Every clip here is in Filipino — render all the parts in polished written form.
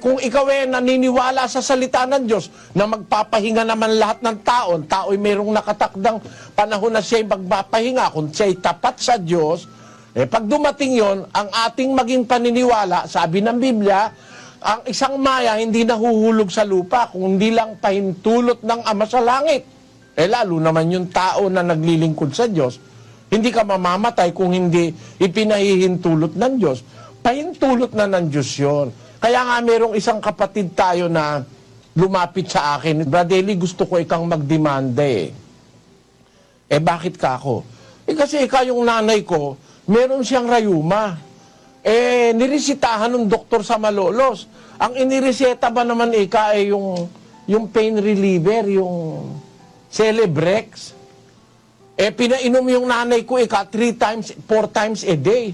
Kung ikaw naniniwala sa salita ng Diyos na magpapahinga naman lahat ng tao'y mayroong nakatakdang panahon na siya'y magpapahinga, kung siya'y tapat sa Diyos, pag dumating yon, ang ating maging paniniwala, sabi ng Biblia, ang isang maya hindi nahuhulog sa lupa, kung hindi lang pahintulot ng Ama sa langit. Lalo naman yung tao na naglilingkod sa Diyos, hindi ka mamamatay kung hindi ipinahihintulot ng Diyos. Pahintulot na ng Diyos yun. Kaya nga merong isang kapatid tayo na lumapit sa akin, Brother Eli, gusto ko ikang magdemanda bakit ka ako? Kasi ikaw yung nanay ko, meron siyang rayuma. Niresitahan ng doktor sa Malolos. Ang inireseta ba naman yung pain reliever, yung Celebrex. Pinainom yung nanay ko 3 times, 4 times a day.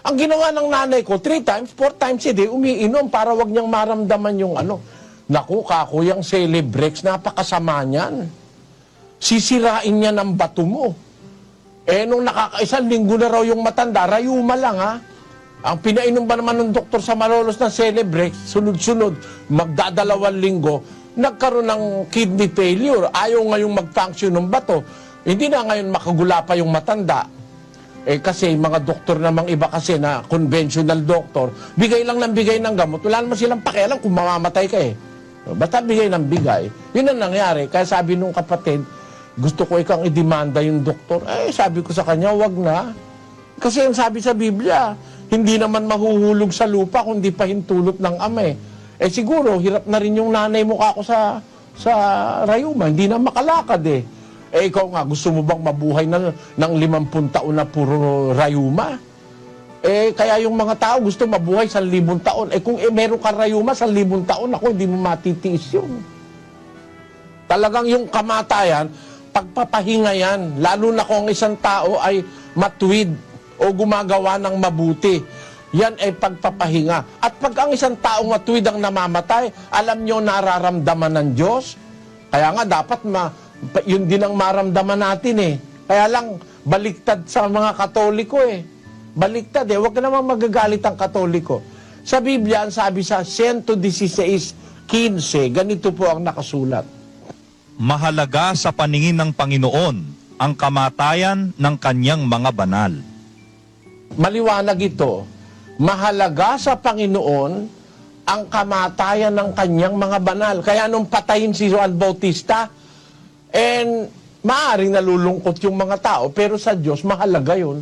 Ang ginawa ng nanay ko, 3 times, 4 times a day, umiinom para wag niyang maramdaman yung Naku, kakuyang Celebrex, napakasama niyan. Sisirain niya ng bato mo. Nung nakakaisang linggo na raw yung matanda, rayuma lang ha. Ang pinainom ba naman ng doktor sa Malolos ng Celebrex, sunod-sunod, magdadalawang linggo, nagkaroon ng kidney failure. Ayaw ngayong mag-function ng bato. Hindi na ngayon makagula pa yung matanda. Kasi mga doktor namang iba kasi na conventional doctor, bigay lang ng bigay ng gamot. Wala naman silang pakialam kung mamamatay ka Basta bigay ng bigay. Yun ang nangyari. Kaya sabi nung kapatid, gusto ko ikang idemanda yung doktor. Sabi ko sa kanya, wag na. Kasi yung sabi sa Biblia, hindi naman mahuhulog sa lupa kundi pahintulot ng Ama siguro, hirap na rin yung nanay mo ako sa rayuma. Hindi na makalakad ikaw nga, gusto mo bang mabuhay ng 50 taon na puro rayuma? Kaya yung mga tao gusto mabuhay 1,000 taon. Kung meron ka rayuma 1,000 taon, ako hindi mo matitiis yun. Talagang yung kamatayan, pagpapahinga yan. Lalo na kung isang tao ay matuwid o gumagawa ng mabuti. Yan ay pagpapahinga. At pag ang isang taong matuwid ang namamatay, alam nyo nararamdaman ng Diyos. Kaya nga dapat yun din ang maramdaman natin Kaya lang, baliktad sa mga Katoliko Baliktad Huwag ka naman magagalit ang Katoliko. Sa Biblia, ang sabi sa 116:15, ganito po ang nakasulat. Mahalaga sa paningin ng Panginoon ang kamatayan ng kanyang mga banal. Maliwanag ito. Mahalaga sa Panginoon ang kamatayan ng kanyang mga banal. Kaya nung patayin si Juan Bautista, maaaring nalulungkot yung mga tao, pero sa Diyos, mahalaga yun.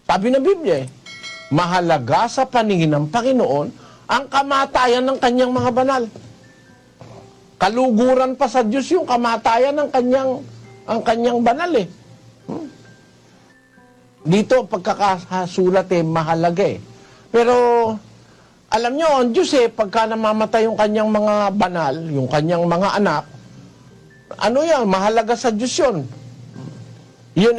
Sabi ng Biblia, mahalaga sa paningin ng Panginoon ang kamatayan ng kanyang mga banal. Kaluguran pa sa Diyos yung kamatayan ng kanyang banal Dito, pagkakasulat mahalaga Pero, alam nyo, ang Diyos pagka namamatay yung kanyang mga banal, yung kanyang mga anak, mahalaga sa Diyos yun. Yun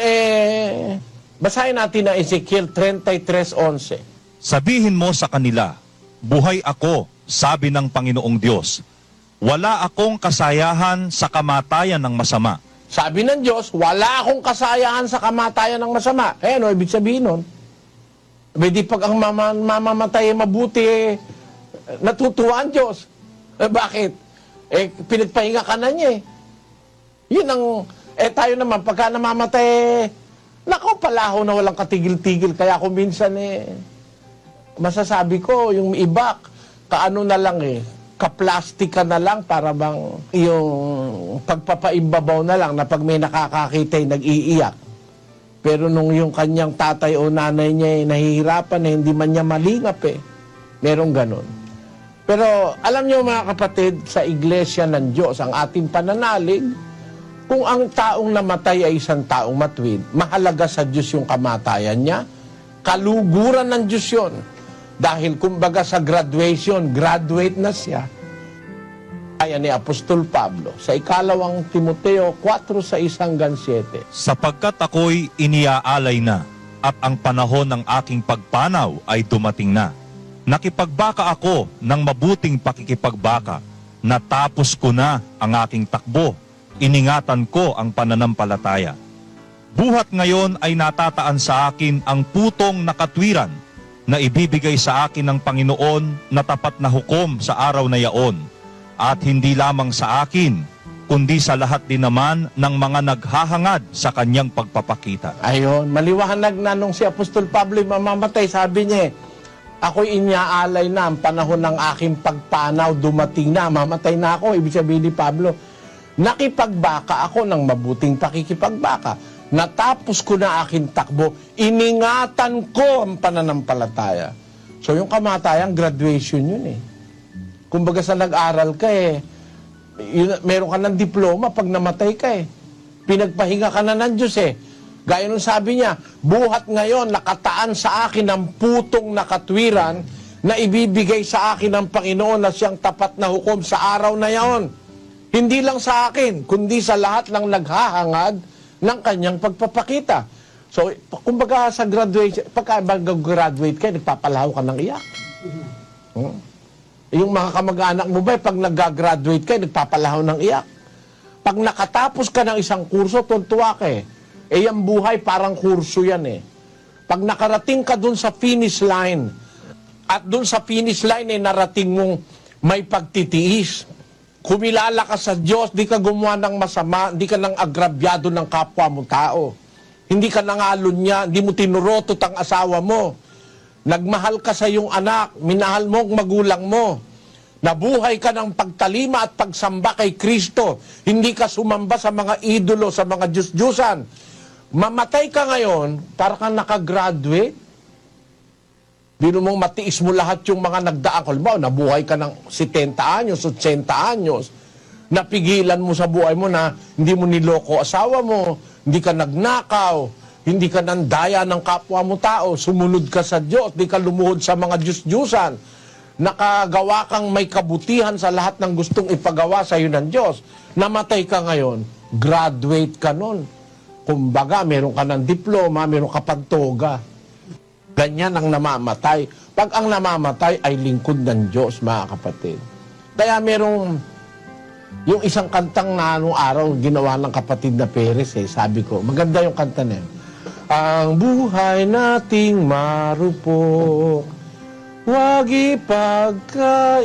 basahin natin na Ezekiel 33:11. Sabihin mo sa kanila, buhay ako, sabi ng Panginoong Diyos. Wala akong kasayahan sa kamatayan ng masama. Sabi ng Diyos, wala akong kasayahan sa kamatayan ng masama. Ano ibig sabihin nun? Di pag ang mamamatay mabuti, natutuwa ang Diyos. Bakit? Pinagpahinga ka na niya Yun ang, tayo naman, pagka namamatay, nako, palaho na walang katigil-tigil. Kaya kung minsan masasabi ko, yung iba, kaano na lang kaplastika na lang para bang yung pagpapaimbabaw na lang na pag may nakakakita nag-iiyak. Pero nung yung kanyang tatay o nanay niya nahihirapan hindi man niya malingap merong ganon. Pero alam niyo mga kapatid, sa Iglesia ng Diyos, ang ating pananalig, kung ang taong namatay ay isang taong matuwid, mahalaga sa Diyos yung kamatayan niya, kaluguran ng Diyos yun. Dahil kumbaga sa graduation, graduate na siya. Ayan ni Apostol Pablo sa 2 Timoteo 4:6-7. Sapagkat ako'y iniaalay na at ang panahon ng aking pagpanaw ay dumating na. Nakipagbaka ako ng mabuting pakikipagbaka. Natapos ko na ang aking takbo. Iningatan ko ang pananampalataya. Buhat ngayon ay natataan sa akin ang putong nakatwiran na ibibigay sa akin ng Panginoon na tapat na hukom sa araw na yaon, at hindi lamang sa akin, kundi sa lahat din naman ng mga naghahangad sa kanyang pagpapakita. Ayun, maliwanag na nung si Apostol Pablo mamamatay, sabi niya, ako'y inyaalay na, ang panahon ng aking pagpanaw dumating na, mamatay na ako. Ibig sabihin ni Pablo, nakipagbaka ako ng mabuting pakikipagbaka. Natapos ko na aking takbo, iningatan ko ang pananampalataya. So yung kamatayan, graduation yun eh. Kumbaga sa nag-aral ka meron ka ng diploma pag namatay ka eh. Pinagpahinga ka na ng Diyos eh. Gaya nung sabi niya, buhat ngayon nakataan sa akin ang putong nakatwiran na ibibigay sa akin ng Panginoon na siyang tapat na hukom sa araw na yaon. Hindi lang sa akin, kundi sa lahat ng naghahangad ng kanyang pagpapakita. So, kumbaga sa graduation, pagka mag-graduate ka, nagpapalaho ka ng iyak. Yung mga kamag-anak mo ba, pag nag-graduate ka, nagpapalaho ng iyak. Pag nakatapos ka ng isang kurso, tuntua ka eh. Yung buhay parang kurso yan eh. Pag nakarating ka dun sa finish line, at dun sa finish line narating mong may pagtitiis, kumilala ka sa Diyos, di ka gumawa ng masama, di ka nang agrabyado ng kapwa mo tao. Hindi ka nangalon niya, hindi mo tinurotot ang asawa mo. Nagmahal ka sa iyong anak, minahal mo ang magulang mo. Nabuhay ka ng pagtalima at pagsamba kay Kristo. Hindi ka sumamba sa mga idolo, sa mga Diyos-Diyusan. Mamatay ka ngayon, para kang nakagraduate. Bino mong matiis mo lahat yung mga nagdaang. Halimbawa, nabuhay ka ng 70 anyos, 80 anyos. Napigilan mo sa buhay mo na hindi mo niloko asawa mo, hindi ka nagnakaw, hindi ka nandaya ng kapwa mo tao, sumunod ka sa Diyos, hindi ka lumuhod sa mga Diyos-Diyusan. Nakagawa kang may kabutihan sa lahat ng gustong ipagawa sa iyo ng Diyos. Namatay ka ngayon, graduate ka nun. Kumbaga, meron ka ng diploma, meron ka pang toga. Ganyan ang namamatay. Pag ang namamatay ay lingkod ng Diyos, mga kapatid. Kaya merong, yung isang kantang na anong araw ginawa ng kapatid na Perez, sabi ko, maganda yung kanta na yun. Ang buhay nating marupok, huwag ipagkait,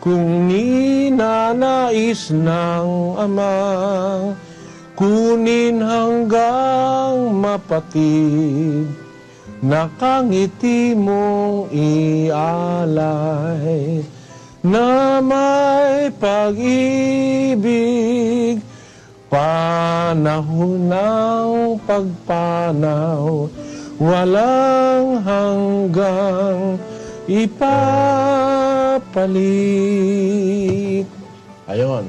kung ninanais ng Amang, kunin hanggang mapatid, nakangiti mong ialay, na may pag-ibig, panahon ng pagpanaw, walang hanggang ipapalit. Ayon.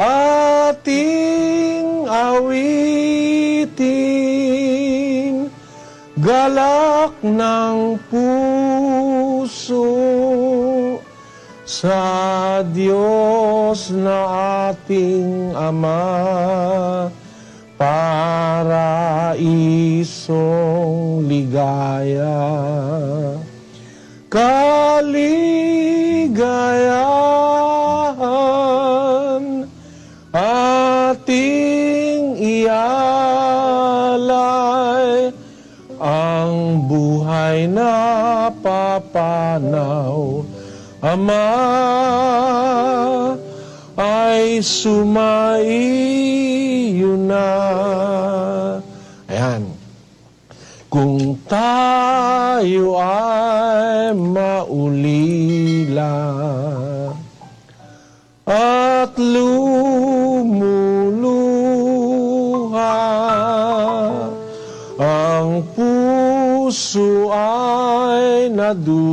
Ating awitin, galak ng puso, sa Diyos na ating Ama, paraisong ligaya. Kaligayahan ating ialay, ang buhay na papanaw, Ama, ay sumaiyo na. Ayan. Kung tayo ay maulila at lumuluha, ang puso ay nadudurog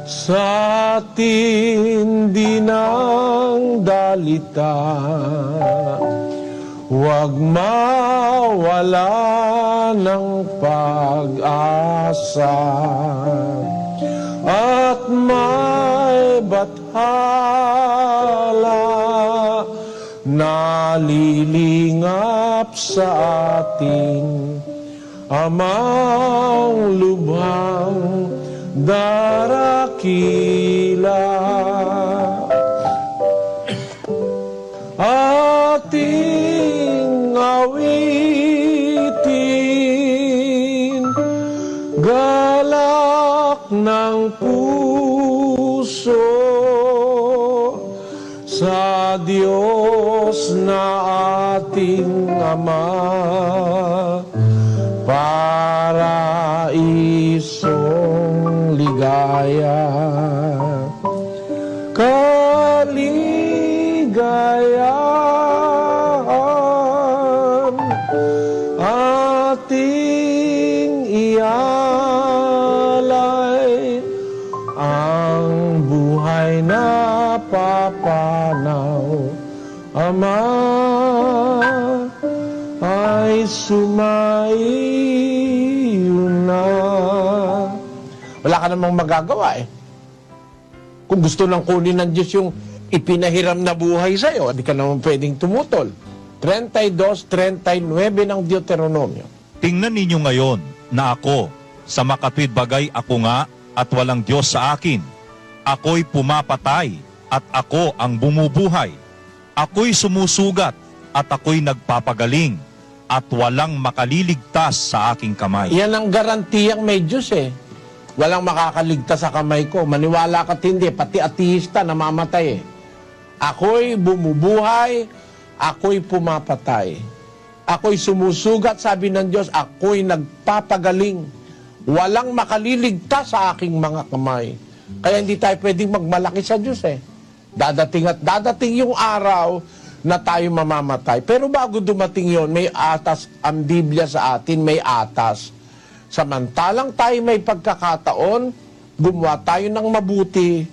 sa tindi ng dalita. Huwag mawala ng pag-asa at may bathala na lilingap sa ating Amang lubhang darakila. Ating awitin, alak ng puso sa Diyos na ating Ama, paraisong ligaya, kaligayahan ating ialay, ang buhay na papanaw, Ama, ay sumaiyo na. Wala ka namang magagawa eh. Kung gusto nang kunin ng Diyos yung ipinahiram na buhay sa'yo, hindi ka naman pwedeng tumutol. 32:39 ng Deuteronomio. Tingnan ninyo ngayon na ako, sa makatwid bagay ako nga at walang Diyos sa akin. Ako'y pumapatay at ako ang bumubuhay. Ako'y sumusugat at ako'y nagpapagaling at walang makaliligtas sa aking kamay. Yan ang garantiyang may Diyos eh. Walang makakaligtas sa kamay ko. Maniwala ka't hindi, pati ateista namamatay eh. Ako'y bumubuhay, ako'y pumapatay. Ako'y sumusugat, sabi ng Diyos, ako'y nagpapagaling. Walang makaliligtas sa aking mga kamay. Kaya hindi tayo pwedeng magmalaki sa Diyos eh. Dadating at dadating yung araw na tayo mamamatay. Pero bago dumating yon, may atas ang Biblia sa atin, may atas. Samantalang tayo may pagkakataon, gumawa tayo ng mabuti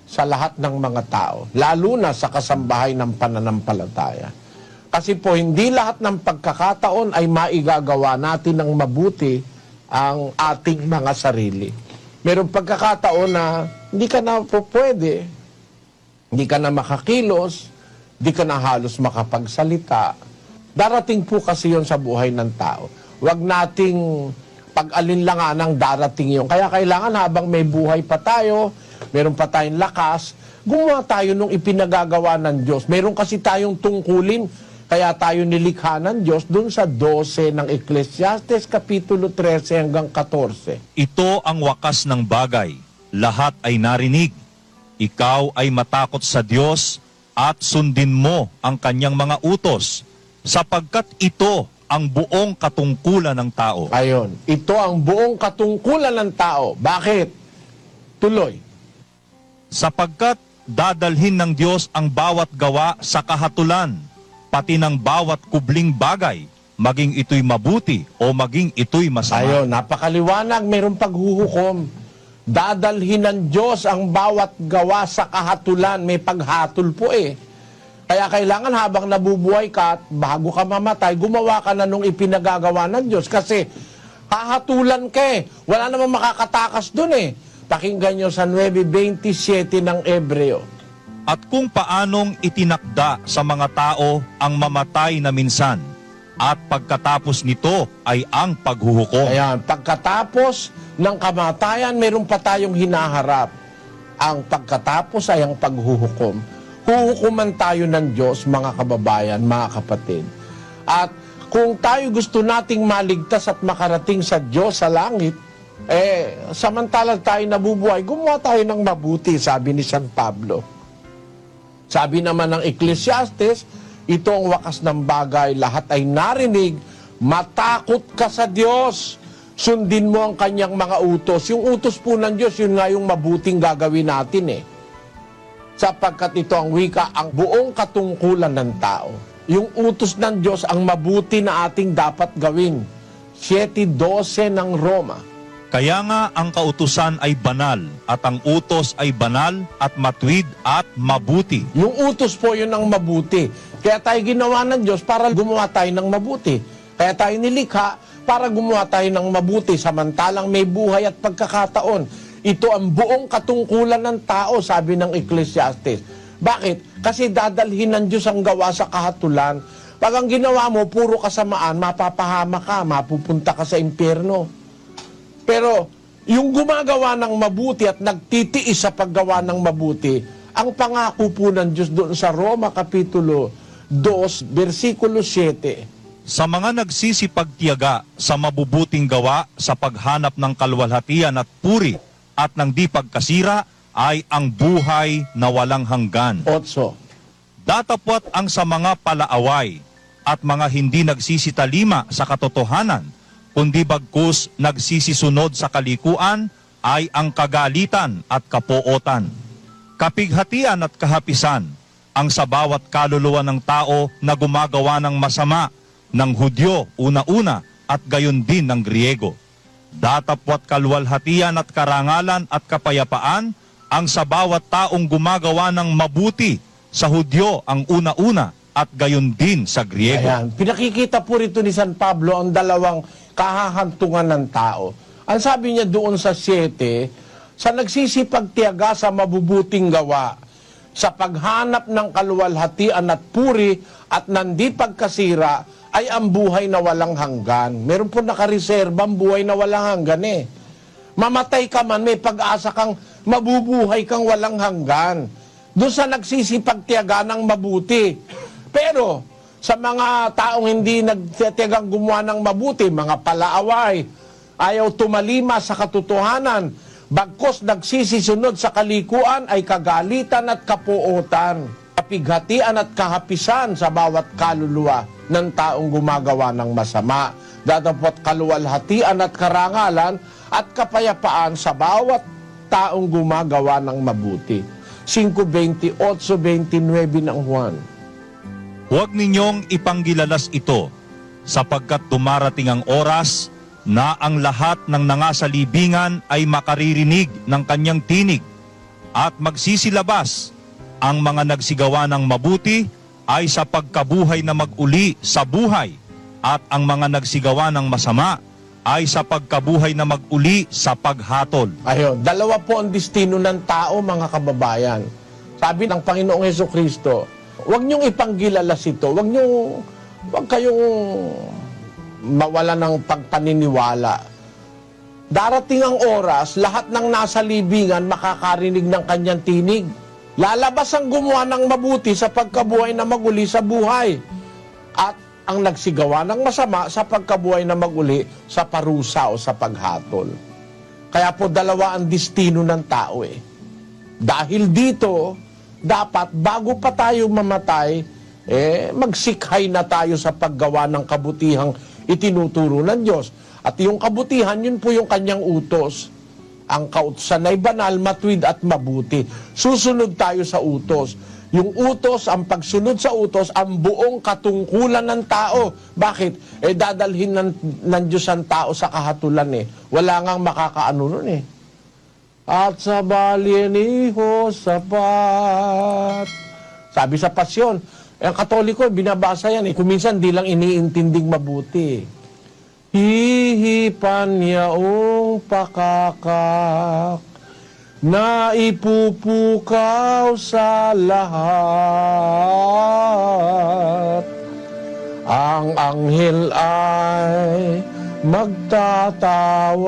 sa lahat ng mga tao, lalo na sa kasambahay ng pananampalataya. Kasi po, hindi lahat ng pagkakataon ay maigagawa natin ng mabuti ang ating mga sarili. Merong pagkakataon na hindi ka na po pwede, hindi ka na makakilos, hindi ka na halos makapagsalita. Darating po kasi yon sa buhay ng tao. Huwag nating pag-alinlangan ng darating yon. Kaya kailangan habang may buhay pa tayo, meron pa tayong lakas, gumawa tayo nung ipinagagawa ng Diyos. Meron kasi tayong tungkulin, kaya tayo nilikha ng Diyos dun sa 12 ng Ecclesiastes, Kapitulo 13 hanggang 14. Ito ang wakas ng bagay. Lahat ay narinig. Ikaw ay matakot sa Diyos at sundin mo ang kanyang mga utos, sapagkat ito ang buong katungkulan ng tao. Ayon, ito ang buong katungkulan ng tao. Bakit? Tuloy. Sapagkat dadalhin ng Diyos ang bawat gawa sa kahatulan, pati ng bawat kubling bagay, maging ito'y mabuti o maging ito'y masama. Ayon, napakaliwanag, mayroong paghuhukom. Dadalhin ng Diyos ang bawat gawa sa kahatulan. May paghatol po eh. Kaya kailangan habang nabubuhay ka at bago ka mamatay, gumawa ka na nung ipinagagawa ng Diyos. Kasi hahatulan ka eh. Wala namang makakatakas dun eh. Pakinggan nyo sa 9:27 ng Ebreo. At kung paanong itinakda sa mga tao ang mamatay na minsan, at pagkatapos nito ay ang paghuhukom. Ayan, pagkatapos ng kamatayan, meron pa tayong hinaharap. Ang pagkatapos ay ang paghuhukom. Huhukuman tayo ng Diyos, mga kababayan, mga kapatid. At kung tayo gusto nating maligtas at makarating sa Diyos sa langit, samantalang tayo nabubuhay, gumawa tayo ng mabuti, sabi ni San Pablo. Sabi naman ng Ecclesiastes, ito ang wakas ng bagay, lahat ay narinig, matakot ka sa Diyos, sundin mo ang kanyang mga utos. Yung utos po ng Diyos, yun nga yung mabuting gagawin natin eh. Sapagkat ito ang wika, ang buong katungkulan ng tao. Yung utos ng Diyos, ang mabuti na ating dapat gawin. 7:12 ng Roma. Kaya nga ang kautusan ay banal, at ang utos ay banal at matuwid at mabuti. Yung utos po yun ang mabuti. Kaya tayo ginawa ng Diyos para gumawa tayo ng mabuti. Kaya tayo nilikha para gumawa tayo ng mabuti samantalang may buhay at pagkakataon. Ito ang buong katungkulan ng tao, sabi ng Ecclesiastes. Bakit? Kasi dadalhin ng Diyos ang gawa sa kahatulan. Pag ang ginawa mo, puro kasamaan, mapapahama ka, mapupunta ka sa impyerno. Pero yung gumagawa ng mabuti at nagtitiis sa paggawa ng mabuti, ang pangako po ng Diyos doon sa Roma Kapitulo 2, versikulo 7, Sa mga nagsisipagtiyaga sa mabubuting gawa sa paghanap ng kaluwalhatian at puri at ng di pagkasira ay ang buhay na walang hanggan. 8. Datapwat ang sa mga palaaway at mga hindi nagsisitalima sa katotohanan, kundi bagkus nagsisisunod sa kalikuan ay ang kagalitan at kapuotan. Kapighatian at kahapisan ang sa bawat kaluluwa ng tao na gumagawa ng masama, ng Hudyo una-una at gayon din ng Griego. Datapwat kaluwalhatian at karangalan at kapayapaan ang sa bawat taong gumagawa ng mabuti, sa Hudyo ang una-una at gayon din sa Griego. Ayan. Pinakikita po rito ni San Pablo ang dalawang kahahantungan ng tao. Ang sabi niya doon sa 7, sa nagsisipagtiyaga sa mabubuting gawa, sa paghanap ng kaluwalhatian at puri at nandi pagkasira, ay ang buhay na walang hanggan. Meron po nakareserba ang buhay na walang hanggan eh. Mamatay ka man, may pag-asa kang mabubuhay kang walang hanggan. Doon sa nagsisipagtiyaga ng mabuti. Pero sa mga taong hindi nagtitiyagang gumawa ng mabuti, mga palaaway, ayaw tumalima sa katotohanan, bagkos nagsisisunod sa kalikuan ay kagalitan at kapuotan, kapighatian at kahapisan sa bawat kaluluwa ng taong gumagawa ng masama. Datapwat kaluwalhatian at karangalan at kapayapaan sa bawat taong gumagawa ng mabuti. 5:28-29 ng Juan. Huwag ninyong ipanggilalas ito, sapagkat dumarating ang oras na ang lahat ng nangasalibingan ay makaririnig ng kanyang tinig, at magsisilabas ang mga nagsigawa ng mabuti ay sa pagkabuhay na mag-uli sa buhay, at ang mga nagsigawa ng masama ay sa pagkabuhay na mag-uli sa paghatol. Ayun, dalawa po ang destino ng tao, mga kababayan. Sabi ng Panginoong Hesukristo, huwag niyong ipanggilalas ito, huwag kayong mawala ng pagpaniniwala. Darating ang oras, lahat ng nasa libingan makakarinig ng kanyang tinig. Lalabas ang gumawa ng mabuti sa pagkabuhay na maguli sa buhay. At ang nagsigawa ng masama sa pagkabuhay na maguli sa parusa o sa paghatol. Kaya po dalawa ang destino ng tao eh. Dahil dito, dapat bago pa tayo mamatay, magsikhay na tayo sa paggawa ng kabutihang itinuturo ng Diyos. At yung kabutihan, yun po yung kanyang utos. Ang kautusan ay banal, matuwid at mabuti. Susunod tayo sa utos. Yung utos, ang pagsunod sa utos, ang buong katungkulan ng tao. Bakit? Dadalhin ng Diyos ang tao sa kahatulan eh. Wala ngang makakaano nun eh. At sa baliniho sapat. Sabi sa pasyon, ang Katoliko, binabasa yan eh. Kung minsan di lang iniintindig mabuti. Hihipan yaong pakakak na ipupukaw sa lahat. Ang anghel ay magtatawag,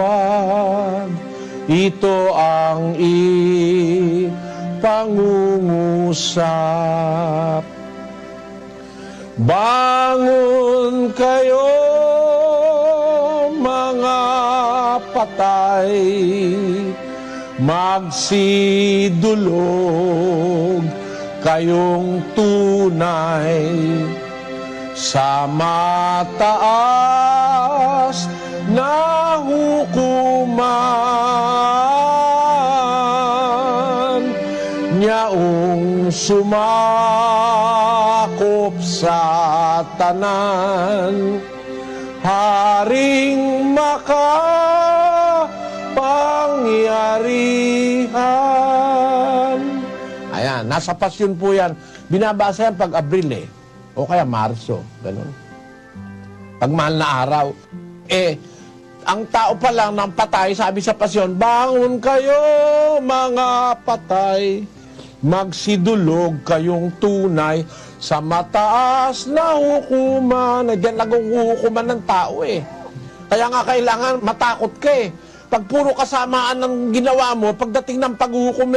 ito ang ipangungusap. Bangon kayo, mga patay, magsidulog kayong tunay sa mataas na hukuman, nyaong sumakop sa tanan, haring makapangyarihan. Ayan, nasa pasyon po yan. Binabasa yan pag Abril eh. O kaya Marso. Ganun. Pag mahal na araw. Ang tao pa lang ng patay, sabi sa pasyon, bangon kayo mga patay, magsidulog kayong tunay sa mataas na hukuman. Diyan naghuhukuman ng tao eh. Kaya nga kailangan matakot ka eh. Pag puro kasamaan ng ginawa mo, pagdating ng paghuhukom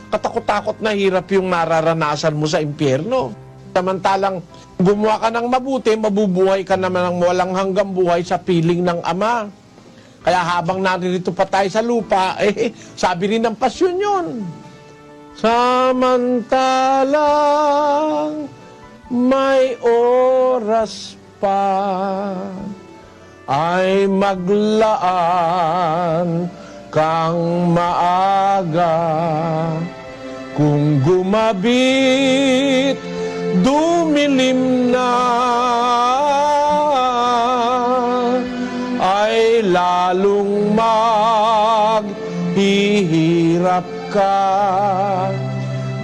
katakot-takot na hirap yung nararanasan mo sa impyerno. Samantalang Gumawa ka ng mabuti, mabubuhay ka naman ng walang hanggang buhay sa piling ng Ama. Kaya habang naririto pa tayo sa lupa, sabi rin ng pasyon yun. Samantalang may oras pa, ay maglaan kang maaga. Kung gumabit, dumilim na, ay lalong maghihirap ka.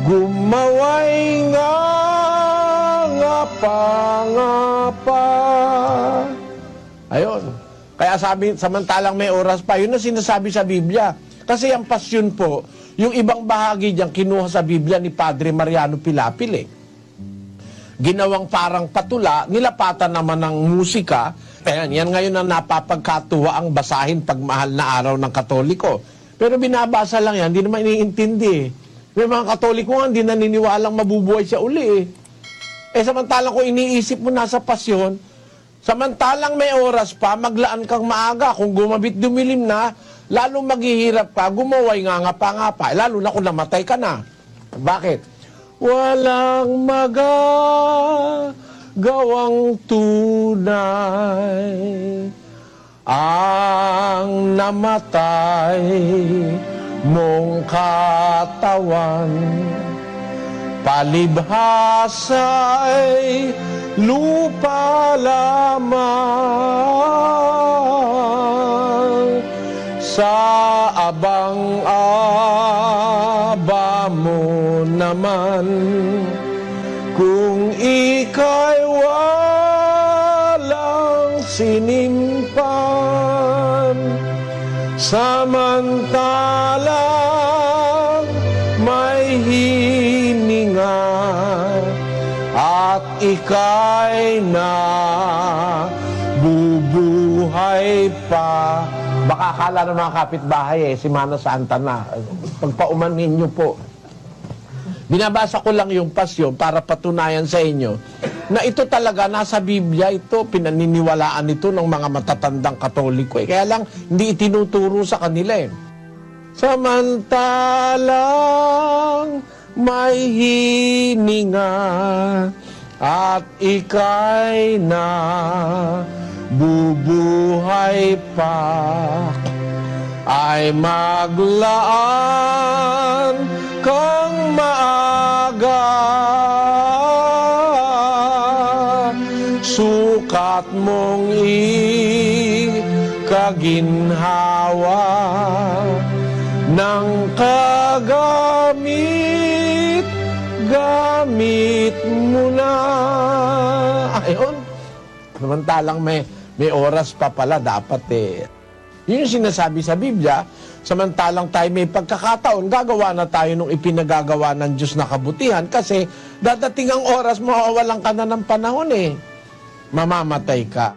Gumaway nga pa. Ayun. Kaya sabi, samantalang may oras pa, yun ang sinasabi sa Biblia. Kasi ang pasyon po, yung ibang bahagi diyan kinuha sa Biblia ni Padre Mariano Pilapil. Ginawang parang patula, nilapatan naman ng musika. Ayan, yan ngayon ang napapagkatuwa ang basahin pag mahal na araw ng Katoliko. Pero binabasa lang yan, hindi naman iniintindi. May mga Katoliko nga, hindi naniniwalang mabubuhay siya uli. Samantalang kung iniisip mo nasa pasyon, samantalang may oras pa, maglaan kang maaga. Kung gumabit dumilim na, lalo maghihirap ka, gumaway nga pa. Lalo na kung namatay ka na. Bakit? Walang magagawang tunay ang namatay mong katawan. Palibhasa'y lupa lamang, sa abang-aba mo naman. Kung ika'y walang sinimpan, samantalang may hininga, at ika'y na bubuhay pa. Baka akala ng mga kapitbahay si Mana Santa na. Pagpaumanin niyo po. Binabasa ko lang yung pasyon para patunayan sa inyo na ito talaga nasa Biblia, ito pinaniniwalaan ito ng mga matatandang Katoliko. Kaya lang hindi itinuturo sa kanila. Samantalang may hininga, at ika'y na bubuhay pa, ay maglaan kang maaga. Sukat mong ikaginhawa ng gamit mo na. Ayun. Samantalang may oras pa pala dapat Yun yung sinasabi sa Biblia, samantalang tayo may pagkakataon, gagawa na tayo nung ipinagagawa ng Diyos na kabutihan kasi dadating ang oras, mawawalan ka na ng panahon mamamatay ka.